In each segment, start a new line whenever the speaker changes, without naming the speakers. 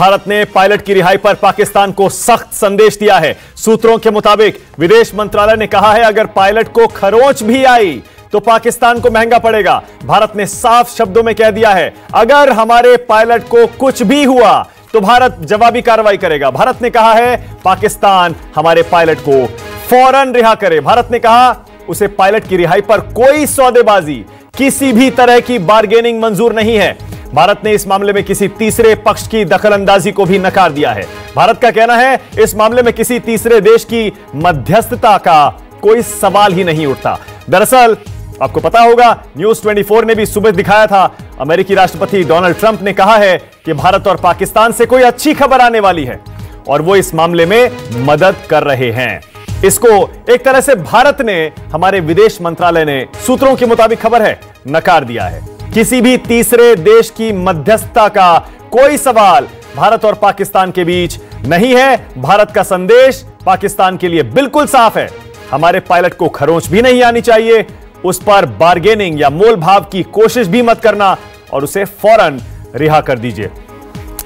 भारत ने पायलट की रिहाई पर पाकिस्तान को सख्त संदेश दिया है। सूत्रों के मुताबिक विदेश मंत्रालय ने कहा है, अगर पायलट को खरोंच भी आई तो पाकिस्तान को महंगा पड़ेगा। भारत ने साफ शब्दों में कह दिया है, अगर हमारे पायलट को कुछ भी हुआ तो भारत जवाबी कार्रवाई करेगा। भारत ने कहा है, पाकिस्तान हमारे पायलट को फौरन रिहा करे। भारत ने कहा, उसे पायलट की रिहाई पर कोई सौदेबाजी, किसी भी तरह की बार्गेनिंग मंजूर नहीं है। भारत ने इस मामले में किसी तीसरे पक्ष की दखलंदाजी को भी नकार दिया है। भारत का कहना है, इस मामले में किसी तीसरे देश की मध्यस्थता का कोई सवाल ही नहीं उठता। दरअसल आपको पता होगा, न्यूज 24 ने भी सुबह दिखाया था, अमेरिकी राष्ट्रपति डोनाल्ड ट्रंप ने कहा है कि भारत और पाकिस्तान से कोई अच्छी खबर आने वाली है और वो इस मामले में मदद कर रहे हैं। इसको एक तरह से भारत ने, हमारे विदेश मंत्रालय ने, सूत्रों के मुताबिक खबर है, नकार दिया है। किसी भी तीसरे देश की मध्यस्थता का कोई सवाल भारत और पाकिस्तान के बीच नहीं है। भारत का संदेश पाकिस्तान के लिए बिल्कुल साफ है, हमारे पायलट को खरोंच भी नहीं आनी चाहिए, उस पर बार्गेनिंग या मोल भाव की कोशिश भी मत करना और उसे फौरन रिहा कर दीजिए।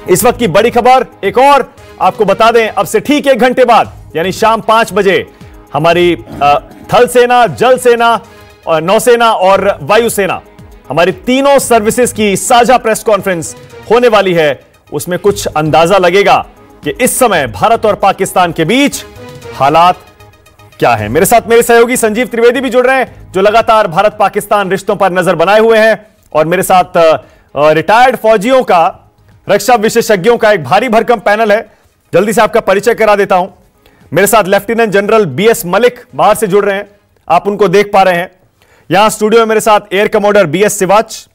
इस वक्त की बड़ी खबर एक और आपको बता दें, अब से ठीक 1 घंटे बाद यानी शाम 5 बजे हमारी थल सेना, जल सेना, नौसेना और वायुसेना, हमारी तीनों सर्विसेज की साझा प्रेस कॉन्फ्रेंस होने वाली है। उसमें कुछ अंदाजा लगेगा कि इस समय भारत और पाकिस्तान के बीच हालात क्या है। मेरे साथ मेरे सहयोगी संजीव त्रिवेदी भी जुड़ रहे हैं, जो लगातार भारत पाकिस्तान रिश्तों पर नजर बनाए हुए हैं, और मेरे साथ रिटायर्ड फौजियों का, रक्षा विशेषज्ञों का एक भारी भरकम पैनल है। जल्दी से आपका परिचय करा देता हूं। मेरे साथ लेफ्टिनेंट जनरल बीएस मलिक बाहर से जुड़ रहे हैं, आप उनको देख पा रहे हैं। यहां स्टूडियो में मेरे साथ एयर कमोडर बीएस सिवाच,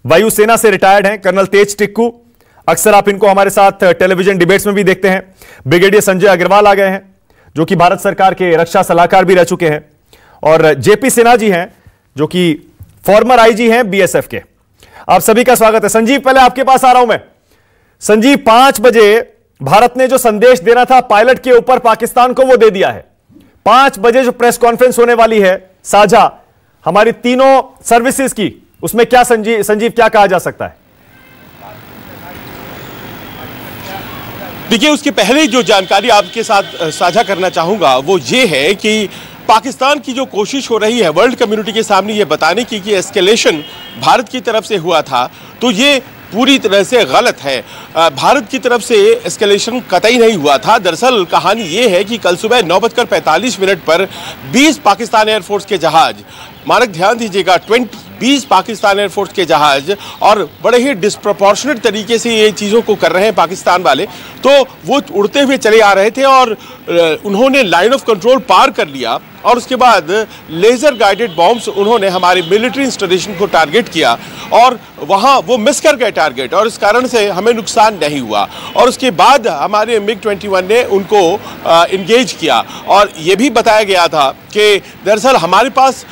वायुसेना से रिटायर्ड हैं, कर्नल तेज टिक्कू, अक्सर आप इनको हमारे साथ टेलीविजन डिबेट्स में भी देखते हैं। ब्रिगेडियर संजय अग्रवाल आ गए हैं, जो कि भारत सरकार के रक्षा सलाहकार भी रह चुके हैं, और जेपी सिन्हा जी हैं, जो कि फॉर्मर आईजी हैं बीएसएफ के। आप सभी का स्वागत है। संजीव, पहले आपके पास आ रहा हूं मैं। संजीव, 5 बजे भारत ने जो संदेश देना था पायलट के ऊपर पाकिस्तान को, वो दे दिया है। 5 बजे जो प्रेस कॉन्फ्रेंस होने वाली है साझा हमारी तीनों सर्विसेज की, उसमें क्या संजीव क्या कहा जा सकता है?
देखिए, उसके पहले जो जानकारी आपके साथ साझा करना चाहूंगा वो ये है कि पाकिस्तान की जो कोशिश हो रही है वर्ल्ड कम्युनिटी के सामने ये बताने की कि एस्केलेशन भारत की तरफ से हुआ था, तो ये पूरी तरह से गलत है। भारत की तरफ से एस्केलेशन कतई नहीं हुआ था। दरअसल कहानी ये है कि कल सुबह 9:45 पर 20 पाकिस्तान एयरफोर्स के जहाज, मानक ध्यान दीजिएगा, 20 पाकिस्तान एयरफोर्स के जहाज, और बड़े ही डिस्प्रपोर्शनेट तरीके से ये चीज़ों को कर रहे हैं पाकिस्तान वाले, तो वो उड़ते हुए चले आ रहे थे और उन्होंने लाइन ऑफ कंट्रोल पार कर लिया, और उसके बाद लेज़र गाइडेड बॉम्ब्स उन्होंने हमारे मिलिट्री इंस्टॉलेशन को टारगेट किया और वहाँ वो मिस कर गए टारगेट, और इस कारण से हमें नुकसान नहीं हुआ। और उसके बाद हमारे MiG-21 ने उनको इंगेज किया, और ये भी बताया गया था कि दरअसल हमारे पास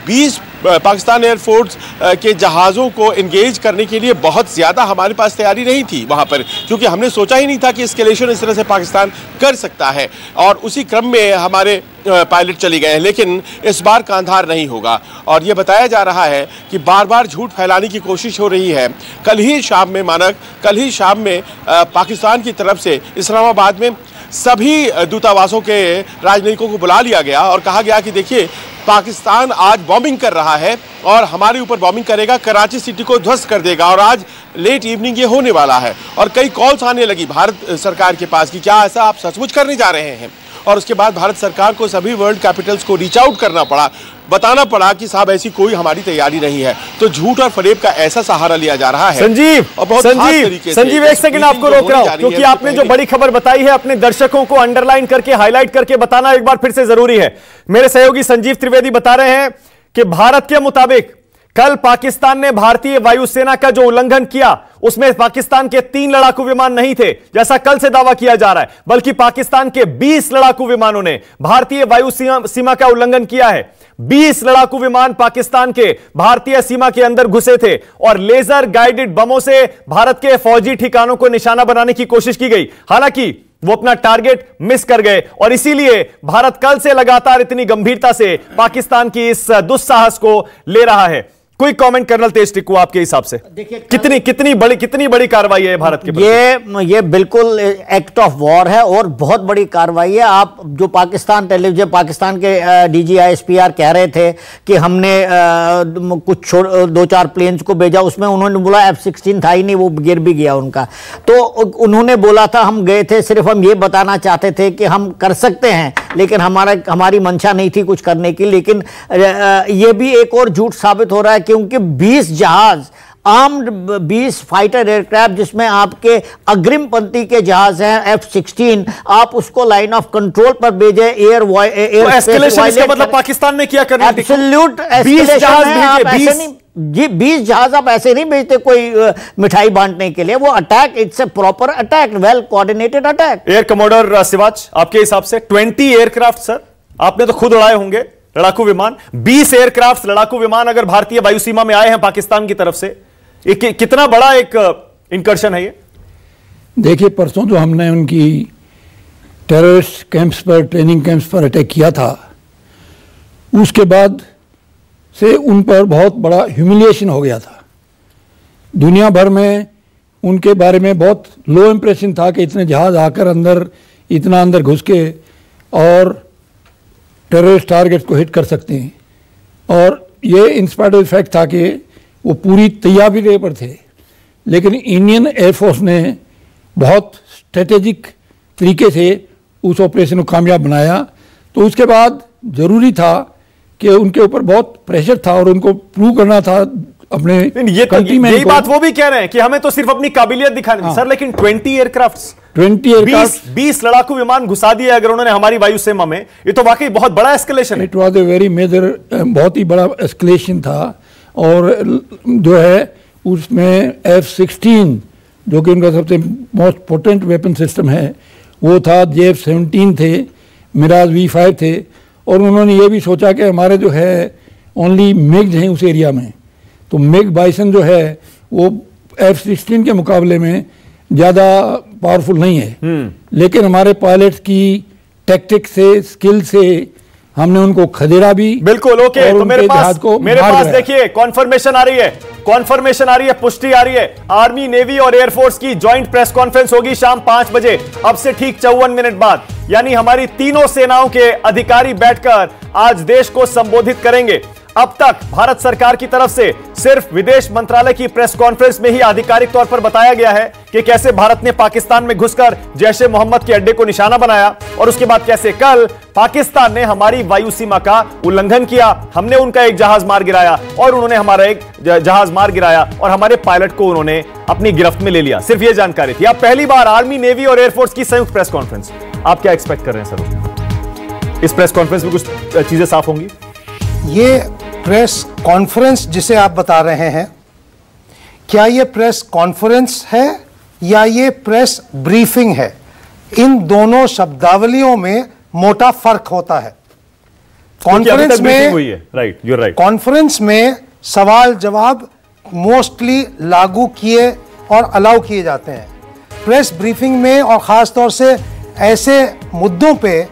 20 पाकिस्तान एयरफोर्स के जहाज़ों को इंगेज करने के लिए बहुत ज़्यादा हमारे पास तैयारी नहीं थी वहाँ पर, क्योंकि हमने सोचा ही नहीं था कि एस्केलेशन इस तरह से पाकिस्तान कर सकता है, और उसी क्रम में हमारे पायलट चले गए हैं। लेकिन इस बार का अंधार नहीं होगा, और ये बताया जा रहा है कि बार बार झूठ फैलाने की कोशिश हो रही है। कल ही शाम में पाकिस्तान की तरफ से इस्लामाबाद में सभी दूतावासों के राजनयिकों को बुला लिया गया और कहा गया कि देखिए, पाकिस्तान आज बॉम्बिंग कर रहा है और हमारे ऊपर बॉम्बिंग करेगा, कराची सिटी को ध्वस्त कर देगा, और आज लेट इवनिंग ये होने वाला है। और कई कॉल्स आने लगी भारत सरकार के पास कि क्या ऐसा आप सचमुच करने जा रहे हैं। और उसके बाद भारत सरकार को सभी वर्ल्ड कैपिटल्स को रीच आउट करना पड़ा, बताना पड़ा कि साहब ऐसी कोई हमारी तैयारी नहीं है। तो झूठ और फरेब का ऐसा सहारा लिया जा रहा है।
संजीव एक सेकंड आपको रोक रहा हूं, क्योंकि आपने जो बड़ी खबर बताई है अपने दर्शकों को अंडरलाइन करके, हाईलाइट करके बताना एक बार फिर से जरूरी है। मेरे सहयोगी संजीव त्रिवेदी बता रहे हैं कि भारत के मुताबिक कल पाकिस्तान ने भारतीय वायुसेना का जो उल्लंघन किया, उसमें पाकिस्तान के 3 लड़ाकू विमान नहीं थे, जैसा कल से दावा किया जा रहा है, बल्कि पाकिस्तान के 20 लड़ाकू विमानों ने भारतीय वायु सीमा का उल्लंघन किया है। 20 लड़ाकू विमान पाकिस्तान के भारतीय सीमा के अंदर घुसे थे और लेजर गाइडेड बमों से भारत के फौजी ठिकानों को निशाना बनाने की कोशिश की गई। हालांकि वो अपना टारगेट मिस कर गए, और इसीलिए भारत कल से लगातार इतनी गंभीरता से पाकिस्तान की इस दुस्साहस को ले रहा है। कोई कमेंट कर्नल तेज टिक्कू आपके हिसाब से
देखिए
कितनी बड़ी कार्रवाई है भारत के प्रति?
ये बिल्कुल एक्ट ऑफ वॉर है और बहुत बड़ी कार्रवाई है। आप जो पाकिस्तान के DGISPR कह रहे थे कि हमने कुछ 2-4 प्लेन्स को भेजा, उसमें उन्होंने बोला F-16 था ही नहीं, वो गिर भी गया उनका। तो उन्होंने बोला था हम गए थे, सिर्फ हम ये बताना चाहते थे कि हम कर सकते हैं, लेकिन हमारी मंशा नहीं थी कुछ करने की। लेकिन ये भी एक और झूठ साबित हो रहा है, क्योंकि 20 जहाज आर्म्ड 20 फाइटर एयरक्राफ्ट, जिसमें आपके अग्रिम पंक्ति के जहाज हैं F-16, आप उसको लाइन ऑफ कंट्रोल पर भेजे।
एस्केलेशन इसका मतलब पाकिस्तान ने किया करना,
एब्सोल्यूट एस्केलेशन। जी 20 जहाज आप ऐसे नहीं भेजते कोई मिठाई बांटने के लिए, वो attack, it's a proper attack, well coordinated attack.
Air commodore शिवाज, आपके हिसाब से 20 एयरक्राफ्ट, सर आपने तो खुद उड़ाए होंगे लड़ाकू विमान, 20 एयरक्राफ्ट लड़ाकू विमान अगर भारतीय वायुसीमा में आए हैं पाकिस्तान की तरफ से, कितना बड़ा एक इंकर्शन है ये?
देखिए, परसों जो हमने उनकी टेररिस्ट कैंप्स पर, ट्रेनिंग कैंप्स पर अटैक किया था, उसके बाद से उन पर बहुत बड़ा ह्यूमिलिएशन हो गया था। दुनिया भर में उनके बारे में बहुत लो इंप्रेशन था कि इतने जहाज आकर इतना अंदर घुस के और टेररिस्ट टारगेट्स को हिट कर सकते हैं। और ये इंस्पाइट ऑफ फैक्ट था कि वो पूरी तैयारी पर थे, लेकिन इंडियन एयरफोर्स ने बहुत स्ट्रेटेजिक तरीके से उस ऑपरेशन को कामयाब बनाया। तो उसके बाद ज़रूरी था कि उनके ऊपर बहुत प्रेशर था और उनको प्रूव करना था अपने
कंट्री में। यही बात वो भी कह रहे हैं कि हमें तो सिर्फ अपनी काबिलियत दिखानी थी। सर लेकिन 20 लड़ाकू विमान घुसा दिए अगर उन्होंने हमारी वायुसेना में, ये तो वाकई बहुत बड़ा एस्केलेशन है।
It was a very major, बहुत ही बड़ा एस्केलेशन था। और जो है उसमें F-16 जो कि उनका सबसे मोस्ट पोटेंट वेपन सिस्टम है वो था, JF-17 थे, मिराज V5 थे। और उन्होंने ये भी सोचा कि हमारे जो है ओनली मिग्स हैं उस एरिया में, तो मिग बाइसन जो है वो F-16 के मुकाबले में ज़्यादा पावरफुल नहीं है। लेकिन हमारे पायलट्स की टैक्टिक्स से, स्किल से हमने उनको खदेड़ा भी।
बिल्कुल ओके। तो मेरे पास देखिए कॉन्फर्मेशन आ रही है, पुष्टि आ रही है। आर्मी, नेवी और एयरफोर्स की ज्वाइंट प्रेस कॉन्फ्रेंस होगी शाम 5 बजे, अब से ठीक 54 मिनट बाद। यानी हमारी तीनों सेनाओं के अधिकारी बैठकर आज देश को संबोधित करेंगे। अब तक भारत सरकार की तरफ से सिर्फ विदेश मंत्रालय की प्रेस कॉन्फ्रेंस में ही आधिकारिक तौर पर बताया गया है कि कैसे भारत ने पाकिस्तान में घुसकर जैश ए मोहम्मद के अड्डे को निशाना बनाया, और उसके बाद कैसे कल पाकिस्तान ने हमारी वायु सीमा का उल्लंघन किया, हमने उनका एक जहाज मार गिराया और उन्होंने हमारा एक जहाज मार गिराया और हमारे पायलट को उन्होंने अपनी गिरफ्त में ले लिया। सिर्फ यह जानकारी थी। अब पहली बार आर्मी, नेवी और एयरफोर्स की संयुक्त प्रेस कॉन्फ्रेंस, आप क्या एक्सपेक्ट कर रहे हैं सर? इस प्रेस कॉन्फ्रेंस में कुछ चीजें साफ होंगी?
ये प्रेस कॉन्फ्रेंस जिसे आप बता रहे हैं, क्या ये प्रेस कॉन्फ्रेंस है या ये प्रेस ब्रीफिंग है? इन दोनों शब्दावलियों में मोटा फर्क होता है। कॉन्फ्रेंस में कॉन्फ्रेंस में सवाल जवाब मोस्टली लागू किए और अलाउ किए जाते हैं। प्रेस ब्रीफिंग में और ख़ास तौर से ऐसे मुद्दों पे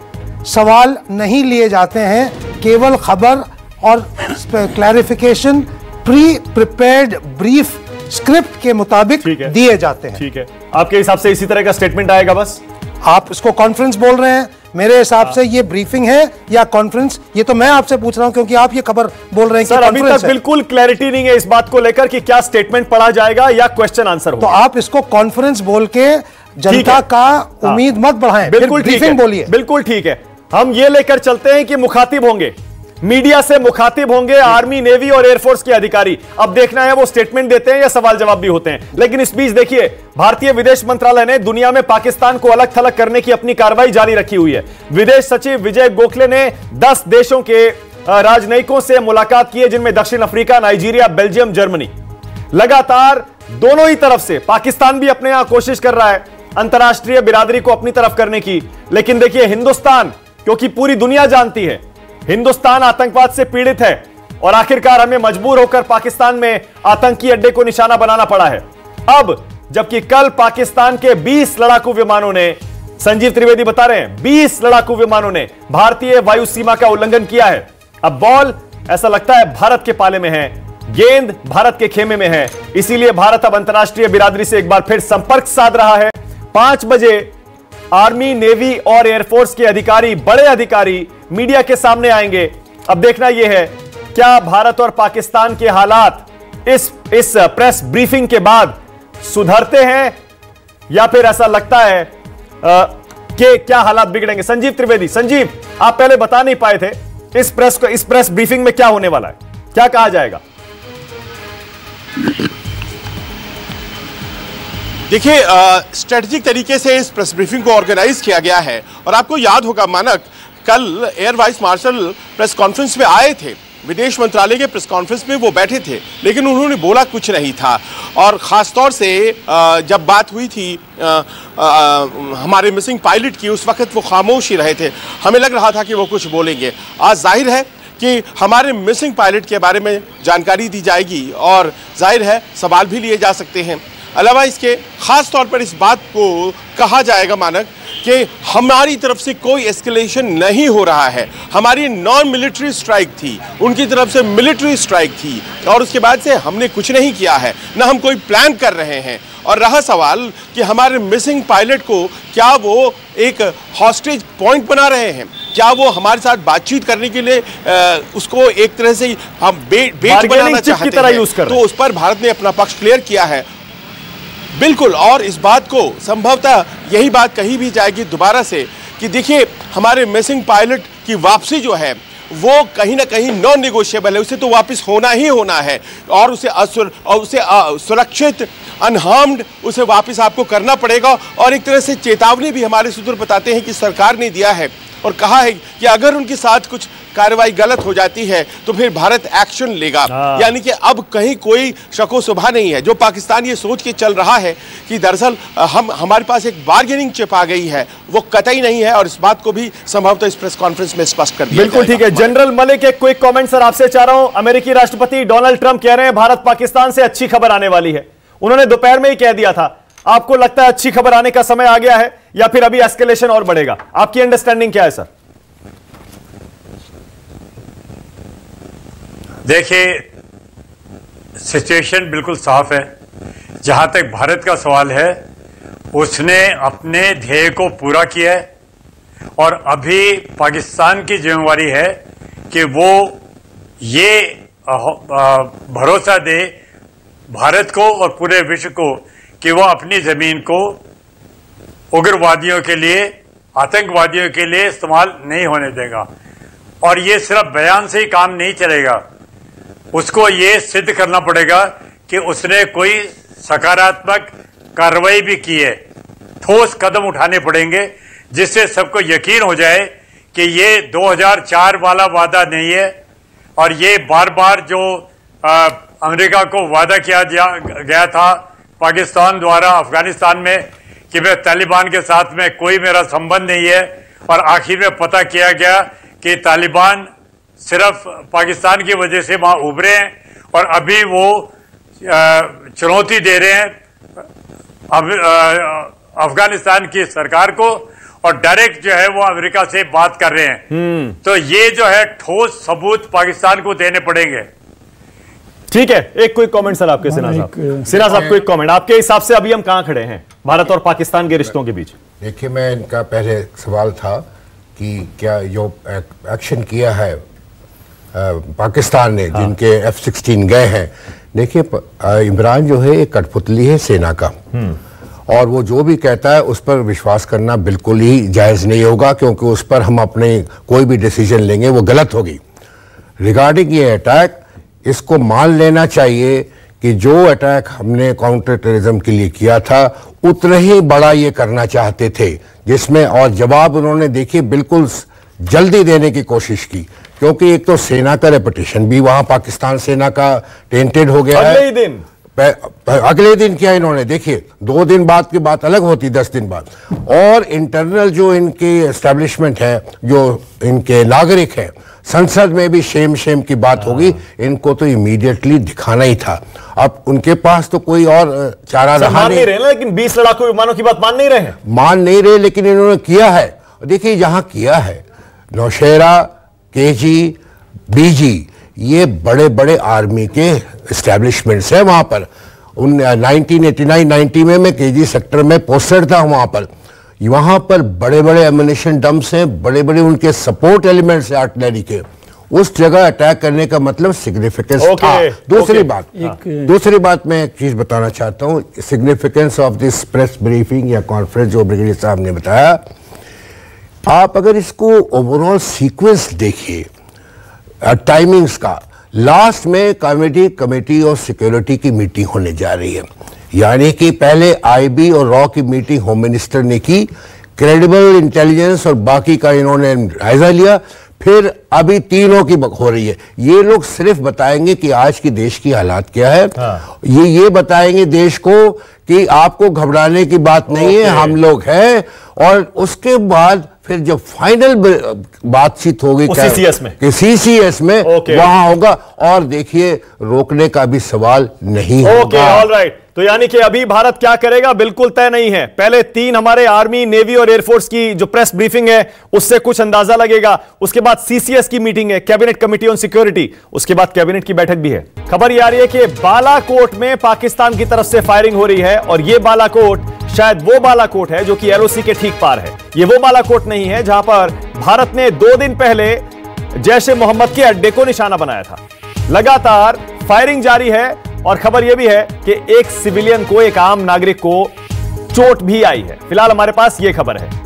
सवाल नहीं लिए जाते हैं, केवल खबर और clarification pre prepared brief script के मुताबिक दिए जाते हैं।
ठीक है, आपके हिसाब से इसी तरह का स्टेटमेंट आएगा? बस
आप इसको कॉन्फ्रेंस बोल रहे हैं, मेरे हिसाब से ये ब्रीफिंग है या कॉन्फ्रेंस, ये तो मैं आपसे पूछ रहा हूं क्योंकि आप ये खबर बोल रहे हैं
सर, अभी तक बिल्कुल क्लैरिटी नहीं है इस बात को लेकर कि क्या स्टेटमेंट पढ़ा जाएगा या क्वेश्चन आंसर होगा।
तो आप इसको कॉन्फ्रेंस बोल के जनता का उम्मीद मत बढ़ाएं,
बिल्कुल
ब्रीफिंग बोलिए।
बिल्कुल ठीक है, हम ये लेकर चलते हैं कि मुखातिब होंगे, मीडिया से मुखातिब होंगे आर्मी, नेवी और एयरफोर्स के अधिकारी। अब देखना है वो स्टेटमेंट देते हैं या सवाल जवाब भी होते हैं। लेकिन इस बीच देखिए, भारतीय विदेश मंत्रालय ने दुनिया में पाकिस्तान को अलग थलग करने की अपनी कार्रवाई जारी रखी हुई है। विदेश सचिव विजय गोखले ने 10 देशों के राजनयिकों से मुलाकात की है, जिनमें दक्षिण अफ्रीका, नाइजीरिया, बेल्जियम, जर्मनी। लगातार दोनों ही तरफ से पाकिस्तान भी अपने यहां कोशिश कर रहा है अंतरराष्ट्रीय बिरादरी को अपनी तरफ करने की। लेकिन देखिए हिंदुस्तान, क्योंकि पूरी दुनिया जानती है हिंदुस्तान आतंकवाद से पीड़ित है और आखिरकार हमें मजबूर होकर पाकिस्तान में आतंकी अड्डे को निशाना बनाना पड़ा है। अब जबकि कल पाकिस्तान के 20 लड़ाकू विमानों ने, संजीव त्रिवेदी बता रहे हैं 20 लड़ाकू विमानों ने भारतीय वायु सीमा का उल्लंघन किया है। अब बॉल ऐसा लगता है भारत के पाले में है गेंद भारत के खेमे में है, इसीलिए भारत अब अंतर्राष्ट्रीय बिरादरी से एक बार फिर संपर्क साध रहा है। 5 बजे आर्मी, नेवी और एयरफोर्स के अधिकारी, बड़े अधिकारी मीडिया के सामने आएंगे। अब देखना यह है क्या भारत और पाकिस्तान के हालात इस प्रेस ब्रीफिंग के बाद सुधरते हैं या फिर ऐसा लगता है कि क्या हालात बिगड़ेंगे। संजीव त्रिवेदी, संजीव, आप पहले बता नहीं पाए थे इस प्रेस ब्रीफिंग में क्या होने वाला है, क्या कहा जाएगा?
देखिए, स्ट्रेटेजिक तरीके से इस प्रेस ब्रीफिंग को ऑर्गेनाइज किया गया है और आपको याद होगा मानक, कल air vice marshal press conference में आए थे, विदेश मंत्रालय के प्रेस कॉन्फ्रेंस में वो बैठे थे, लेकिन उन्होंने बोला कुछ नहीं था। और ख़ासतौर से जब बात हुई थी हमारे मिसिंग पायलट की, उस वक्त वो खामोश ही रहे थे। हमें लग रहा था कि वो कुछ बोलेंगे। आज जाहिर है कि हमारे मिसिंग पायलट के बारे में जानकारी दी जाएगी और जाहिर है सवाल भी लिए जा सकते हैं। अलावा इसके खास तौर पर इस बात को कहा जाएगा मानक कि हमारी तरफ से कोई एस्केलेशन नहीं हो रहा है। हमारी नॉन मिलिट्री स्ट्राइक थी, उनकी तरफ से मिलिट्री स्ट्राइक थी और उसके बाद से हमने कुछ नहीं किया है, ना हम कोई प्लान कर रहे हैं। और रहा सवाल कि हमारे मिसिंग पायलट को क्या वो एक हॉस्टेज पॉइंट बना रहे हैं, क्या वो हमारे साथ बातचीत करने के लिए उसको एक तरह से हम बेट बनाना चाहते हैं, तो उस पर भारत ने अपना पक्ष क्लियर किया है। बिल्कुल, और इस बात को संभवतः यही बात कही भी जाएगी दोबारा से कि देखिए हमारे मिसिंग पायलट की वापसी जो है वो कहीं ना कहीं नॉन नेगोशिएबल है, उसे तो वापस होना ही होना है और उसे सुरक्षित अनहार्म्ड उसे वापस आपको करना पड़ेगा। और एक तरह से चेतावनी भी हमारे सूत्र बताते हैं कि सरकार ने दिया है और कहा है कि अगर उनके साथ कुछ कार्रवाई गलत हो जाती है तो फिर भारत एक्शन लेगा। यानी कि अब कहीं कोई शको शुबा नहीं है। जो पाकिस्तान ये सोच के चल रहा है कि दरअसल हमारे पास एक बार्गेनिंग चिप आ गई है, वो कतई नहीं है और इस बात को भी संभवतः इस प्रेस कॉन्फ्रेंस में स्पष्ट कर दिया।
बिल्कुल ठीक है। जनरल मलिक, एक क्विक कमेंट सर आपसे चाह रहा हूं। अमेरिकी राष्ट्रपति डोनाल्ड ट्रंप कह रहे हैं भारत पाकिस्तान से अच्छी खबर आने वाली है। उन्होंने दोपहर में ही कह दिया था। आपको लगता है अच्छी खबर आने का समय आ गया है या फिर अभी एस्केलेशन और बढ़ेगा? आपकी अंडरस्टैंडिंग क्या है सर?
देखिए, सिचुएशन बिल्कुल साफ है। जहां तक भारत का सवाल है, उसने अपने ध्येय को पूरा किया है और अभी पाकिस्तान की जिम्मेवारी है कि वो ये भरोसा दे भारत को और पूरे विश्व को कि वो अपनी जमीन को उग्रवादियों के लिए, आतंकवादियों के लिए इस्तेमाल नहीं होने देगा। और ये सिर्फ बयान से ही काम नहीं चलेगा, उसको ये सिद्ध करना पड़ेगा कि उसने कोई सकारात्मक कार्रवाई भी की है। ठोस कदम उठाने पड़ेंगे जिससे सबको यकीन हो जाए कि ये 2004 वाला वादा नहीं है और ये बार बार जो अमेरिका को वादा किया गया था पाकिस्तान द्वारा अफगानिस्तान में कि मैं तालिबान के साथ में कोई मेरा संबंध नहीं है, और आखिर में पता किया गया कि तालिबान सिर्फ पाकिस्तान की वजह से वहां उभरे हैं और अभी वो चुनौती दे रहे हैं अफगानिस्तान की सरकार को और डायरेक्ट जो है वो अमेरिका से बात कर रहे हैं। तो ये जो है ठोस सबूत पाकिस्तान को देने पड़ेंगे।
ठीक है, एक क्विक कमेंट सर आपके। सिन्हा साहब क्विक कमेंट, आपके हिसाब से अभी हम कहां खड़े हैं भारत और पाकिस्तान के रिश्तों के बीच? देखिए,
मैं इनका पहले सवाल था कि क्या जो एक्शन किया है पाकिस्तान ने, जिनके F-16 गए हैं, देखिए इमरान जो है एक कठपुतली है सेना का और वो जो भी कहता है उस पर विश्वास करना बिल्कुल ही जायज़ नहीं होगा, क्योंकि उस पर हम अपने कोई भी डिसीजन लेंगे वो गलत होगी। रिगार्डिंग ये अटैक, इसको मान लेना चाहिए कि जो अटैक हमने काउंटर टेररिज्म के लिए किया था उतना ही बड़ा ये करना चाहते थे, जिसमें और जवाब उन्होंने देखिए बिल्कुल जल्दी देने की कोशिश की, क्योंकि एक तो सेना का रेपुटेशन भी वहां पाकिस्तान सेना का टेंटेड हो गया है। अगले दिन क्या इन्होंने, देखिए 2 दिन बाद की बात अलग होती, 10 दिन बाद, और इंटरनल जो इनके एस्टेब्लिशमेंट है, जो इनके नागरिक हैं, संसद में भी शेम की बात होगी। इनको तो इमीडिएटली दिखाना ही था। अब उनके पास तो कोई और चारा रहा नहीं
रहे, लेकिन 20 लड़ाकू विमानों की बात मान नहीं रहे,
लेकिन इन्होंने किया है। देखिए जहां किया है, नौशेरा, केजी, बीजी, ये बड़े बड़े आर्मी के एस्टेब्लिशमेंट्स हैं वहां पर। 1989-90 में मैं केजी सेक्टर में पोस्टेड था वहां पर बड़े बड़े एम्युनिशन डंप्स हैं, बड़े बड़े उनके सपोर्ट एलिमेंट्स हैं आर्टिलरी के। उस जगह अटैक करने का मतलब सिग्निफिकेंस था। दूसरी बात मैं एक चीज बताना चाहता हूं, significance of this press briefing या कॉन्फ्रेंस जो ब्रिगेडियर साहब ने बताया, आप अगर इसको ओवरऑल सीक्वेंस देखिए टाइमिंग्स का, लास्ट में कमेटी ऑफ सिक्योरिटी की मीटिंग होने जा रही है, यानी कि पहले आईबी और रॉ की मीटिंग होम मिनिस्टर ने की, क्रेडिबल इंटेलिजेंस और बाकी का इन्होंने जायजा लिया, फिर अभी तीनों की हो रही है। ये लोग सिर्फ बताएंगे कि आज की देश की हालात क्या है। ये बताएंगे देश को कि आपको घबराने की बात नहीं है, हम लोग हैं। और उसके बाद फिर जब फाइनल बातचीत होगी सीसीएस में वहां होगा, और देखिए रोकने का भी सवाल नहीं होगा।
ऑलराइट, तो यानी कि अभी भारत क्या करेगा बिल्कुल तय नहीं है। पहले 3 हमारे आर्मी, नेवी और एयरफोर्स की जो प्रेस ब्रीफिंग है उससे कुछ अंदाजा लगेगा। उसके बाद सीसीएस की मीटिंग है, कैबिनेट कमेटी ऑन सिक्योरिटी, उसके बाद कैबिनेट की बैठक भी है। खबर ये आ रही है कि बालाकोट में पाकिस्तान की तरफ से फायरिंग हो रही है, और यह बालाकोट शायद वो बालाकोट है जो कि एलओसी के ठीक पार है। यह वो बालाकोट नहीं है जहां पर भारत ने 2 दिन पहले जैश-ए-मोहम्मद के अड्डे को निशाना बनाया था। लगातार फायरिंग जारी है, और खबर यह भी है कि एक सिविलियन को, एक आम नागरिक को चोट भी आई है। फिलहाल हमारे पास यह खबर है।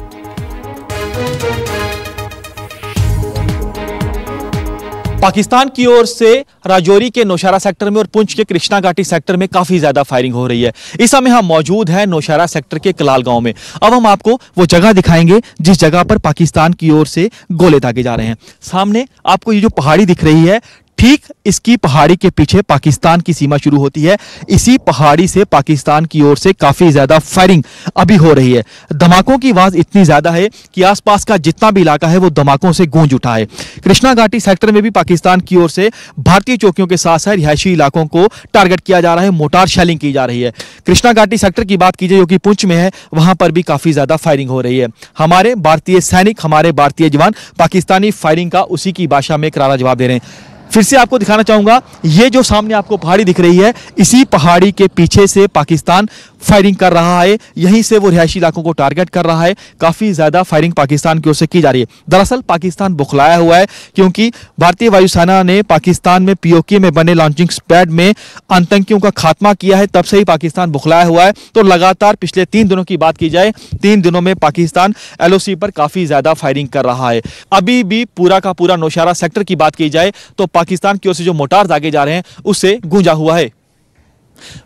पाकिस्तान की ओर से राजौरी के नौशहरा सेक्टर में और पुंछ के कृष्णा घाटी सेक्टर में काफी ज्यादा फायरिंग हो रही है। इस समय हम मौजूद हैं नौशहरा सेक्टर के कलाल गांव में। अब हम आपको वो जगह दिखाएंगे जिस जगह पर पाकिस्तान की ओर से गोले दागे जा रहे हैं। सामने आपको ये जो पहाड़ी दिख रही है, ठीक इसकी पहाड़ी के पीछे पाकिस्तान की सीमा शुरू होती है। इसी पहाड़ी से पाकिस्तान की ओर से काफी ज्यादा फायरिंग अभी हो रही है। धमाकों की आवाज इतनी ज्यादा है कि आसपास का जितना भी इलाका है वो धमाकों से गूंज उठा है। कृष्णा घाटी सेक्टर में भी पाकिस्तान की ओर से भारतीय चौकियों के साथ साथ रिहायशी इलाकों को टारगेट किया जा रहा है, मोटार शेलिंग की जा रही है। कृष्णा घाटी सेक्टर की बात कीजिए जो कि पुंछ में है, वहां पर भी काफी ज्यादा फायरिंग हो रही है। हमारे भारतीय सैनिक, हमारे भारतीय जवान पाकिस्तानी फायरिंग का उसी की भाषा में करारा जवाब दे रहे हैं। फिर से आपको दिखाना चाहूंगा, ये जो सामने आपको पहाड़ी दिख रही है, इसी पहाड़ी के पीछे से पाकिस्तान फायरिंग कर रहा है। यहीं से वो रिहायशी इलाकों को टारगेट कर रहा है। काफी ज्यादा फायरिंग पाकिस्तान की ओर से की जा रही है। दरअसल पाकिस्तान बुखलाया हुआ है क्योंकि भारतीय वायुसेना ने पाकिस्तान में पीओके में बने लॉन्चिंग पैड में आतंकियों का खात्मा किया है। तब से ही पाकिस्तान बुखलाया हुआ है। तो लगातार पिछले 3 दिनों की बात की जाए, 3 दिनों में पाकिस्तान एलओसी पर काफी ज्यादा फायरिंग कर रहा है। अभी भी पूरा का पूरा नौशहरा सेक्टर की बात की जाए तो पाकिस्तान की ओर से जो मोटार दागे जा रहे हैं उससे गूंजा हुआ है।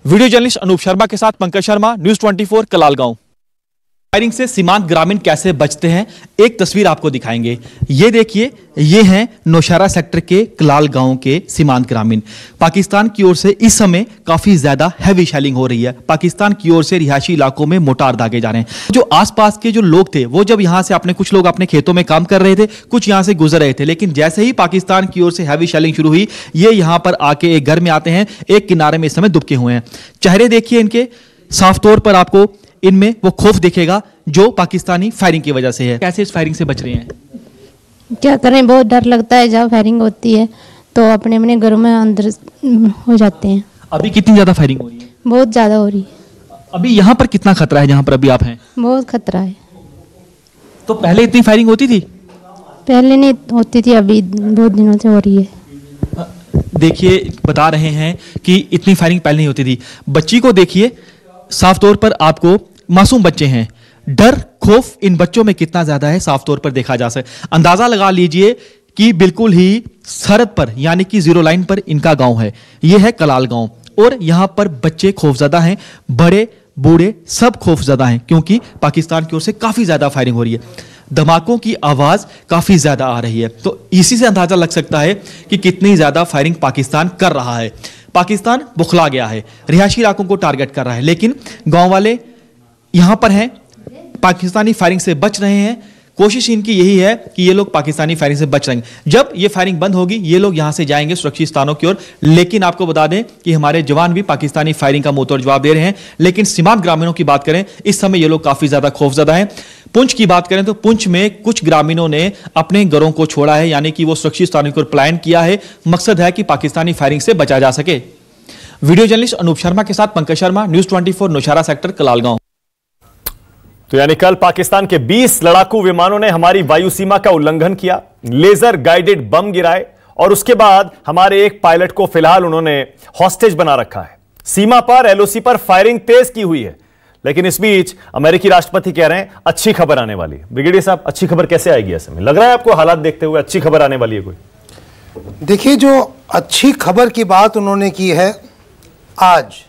वीडियो जर्नलिस्ट अनूप शर्मा के साथ पंकज शर्मा, न्यूज़ 24 कलाल गांव। फायरिंग से सीमांत ग्रामीण कैसे बचते हैं, एक तस्वीर आपको दिखाएंगे। ये देखिए, ये हैं नौशहरा सेक्टर के कलाल गांव के सीमांत ग्रामीण। पाकिस्तान की ओर से इस समय काफी ज्यादा हैवी शेलिंग हो रही है। पाकिस्तान की ओर से रिहायशी इलाकों में मोटार दागे जा रहे हैं। जो आसपास के जो लोग थे वो जब यहां से कुछ लोग अपने खेतों में काम कर रहे थे, कुछ यहां से गुजर रहे थे, लेकिन जैसे ही पाकिस्तान की ओर से हैवी शेलिंग शुरू हुई, ये यहां पर आके एक घर में आते हैं। एक किनारे में इस समय दुबके हुए हैं। चेहरे देखिए इनके, साफ तौर पर आपको इनमें वो खौफ दिखेगा जो पाकिस्तानी फायरिंग की वजह से है। कैसे इस फायरिंग से बच रहे हैं?
क्या करें, बहुत डर लगता है। जब फायरिंग होती है तो अपने अपने घरों में अंदर हो जाते हैं।
अभी कितनी ज्यादा फायरिंग हो रही है?
बहुत ज्यादा हो रही है।
अभी यहाँ पर कितना खतरा है जहाँ पर अभी आप हैं?
बहुत खतरा है।
तो पहले इतनी फायरिंग होती थी?
पहले नहीं होती थी, अभी बहुत दिनों से हो रही है।
देखिए, बता रहे हैं कि इतनी फायरिंग पहले नहीं होती थी। बच्ची को देखिए, साफ तौर पर आपको, मासूम बच्चे हैं, डर खौफ इन बच्चों में कितना ज्यादा है साफ तौर पर देखा जा सकता है। अंदाजा लगा लीजिए कि बिल्कुल ही सरहद पर यानी कि 0 लाइन पर इनका गांव है। यह है कलाल गांव, और यहां पर बच्चे खौफजदा हैं, बड़े बूढ़े सब खौफजदा हैं क्योंकि पाकिस्तान की ओर से काफी ज्यादा फायरिंग हो रही है। धमाकों की आवाज काफी ज्यादा आ रही है। तो इसी से अंदाजा लग सकता है कि कितनी ज्यादा फायरिंग पाकिस्तान कर रहा है। पाकिस्तान बुखला गया है, रिहायशी इलाकों को टारगेट कर रहा है, लेकिन गांव वाले यहां पर हैं, पाकिस्तानी फायरिंग से बच रहे हैं। कोशिश इनकी यही है कि ये लोग पाकिस्तानी फायरिंग से बच रहेंगे। जब ये फायरिंग बंद होगी ये लोग यहां से जाएंगे सुरक्षित स्थानों की ओर। लेकिन आपको बता दें कि हमारे जवान भी पाकिस्तानी फायरिंग का मुंहतोड़ जवाब दे रहे हैं। लेकिन सीमांत ग्रामीणों की बात करें, इस समय ये लोग काफी ज्यादा खौफजदा हैं। पुंछ की बात करें तो पुंछ में कुछ ग्रामीणों ने अपने घरों को छोड़ा है, यानी कि वो सुरक्षित स्थानों की ओर पलायन किया है। मकसद है कि पाकिस्तानी फायरिंग से बचा जा सके। वीडियो जर्नलिस्ट अनूप शर्मा के साथ पंकज शर्मा, न्यूज़ 24 नौशहरा सेक्टर कलालगांव।
तो यानी कल पाकिस्तान के 20 लड़ाकू विमानों ने हमारी वायु सीमा का उल्लंघन किया, लेजर गाइडेड बम गिराए और उसके बाद हमारे एक पायलट को फिलहाल उन्होंने हॉस्टेज बना रखा है। सीमा पर एलओसी पर फायरिंग तेज की हुई है। लेकिन इस बीच अमेरिकी राष्ट्रपति कह रहे हैं अच्छी खबर आने वाली है। ब्रिगेडियर साहब, अच्छी खबर कैसे आएगी? ऐसे में लग रहा है आपको हालात देखते हुए अच्छी खबर आने वाली है कोई?
देखिए, जो अच्छी खबर की बात उन्होंने की है, आज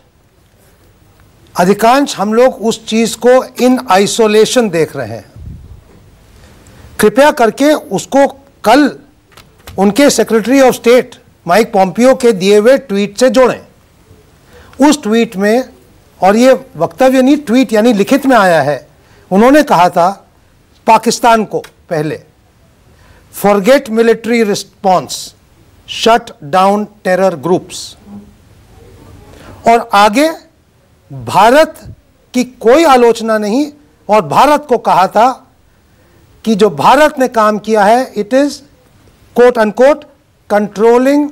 अधिकांश हम लोग उस चीज को इन आइसोलेशन देख रहे हैं। कृपया करके उसको कल उनके secretary of state Mike Pompeo के दिए हुए ट्वीट से जोड़ें। उस ट्वीट में, और ये वक्तव्य नहीं, ट्वीट यानी लिखित में आया है, उन्होंने कहा था पाकिस्तान को पहले, forget military response, shut down terror groups, और आगे भारत की कोई आलोचना नहीं। और भारत को कहा था कि जो भारत ने काम किया है, it is quote unquote controlling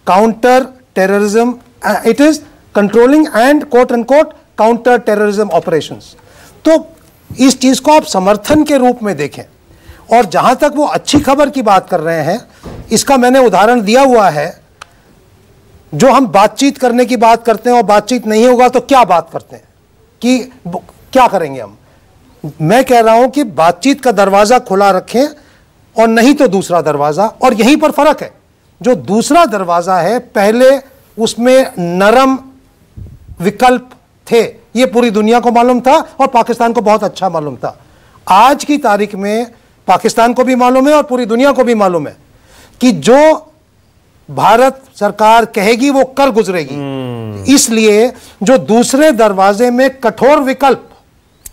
counter terrorism, it is controlling and quote unquote counter terrorism operations. तो इस चीज को आप समर्थन के रूप में देखें। और जहां तक वो अच्छी खबर की बात कर रहे हैं, इसका मैंने उदाहरण दिया हुआ है। जो हम बातचीत करने की बात करते हैं और बातचीत नहीं होगा तो क्या बात करते हैं कि क्या करेंगे हम? मैं कह रहा हूं कि बातचीत का दरवाजा खुला रखें और नहीं तो दूसरा दरवाजा। और यहीं पर फर्क है। जो दूसरा दरवाजा है, पहले उसमें नरम विकल्प थे, ये पूरी दुनिया को मालूम था और पाकिस्तान को बहुत अच्छा मालूम था। आज की तारीख में पाकिस्तान को भी मालूम है और पूरी दुनिया को भी मालूम है कि जो भारत सरकार कहेगी वो कर गुजरेगी। इसलिए जो दूसरे दरवाजे में कठोर विकल्प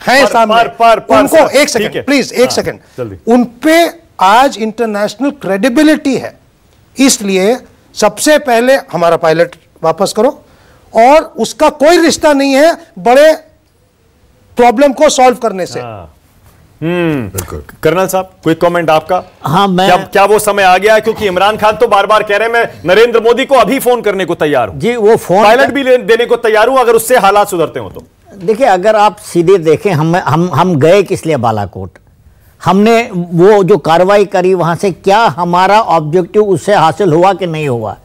हैं सामने, उनको एक सेकंड प्लीज, एक सेकंड, उन पे आज इंटरनेशनल क्रेडिबिलिटी है। इसलिए सबसे पहले हमारा पायलट वापस करो, और उसका कोई रिश्ता नहीं है बड़े प्रॉब्लम को सॉल्व करने से।
कर्नल साहब, कोई कमेंट आपका?
हाँ, मैं
क्या वो समय आ गया है? क्योंकि इमरान खान तो बार बार कह रहे हैं मैं नरेंद्र मोदी को अभी फोन करने को तैयार हूं।
जी, वो फोन
पायलट भी देने को तैयार हूं अगर उससे हालात सुधरते हो तो।
देखिए, अगर आप सीधे देखें, हम गए किस लिए बालाकोट? हमने वो जो कार्रवाई करी वहां से क्या हमारा ऑब्जेक्टिव उससे हासिल हुआ कि नहीं हुआ?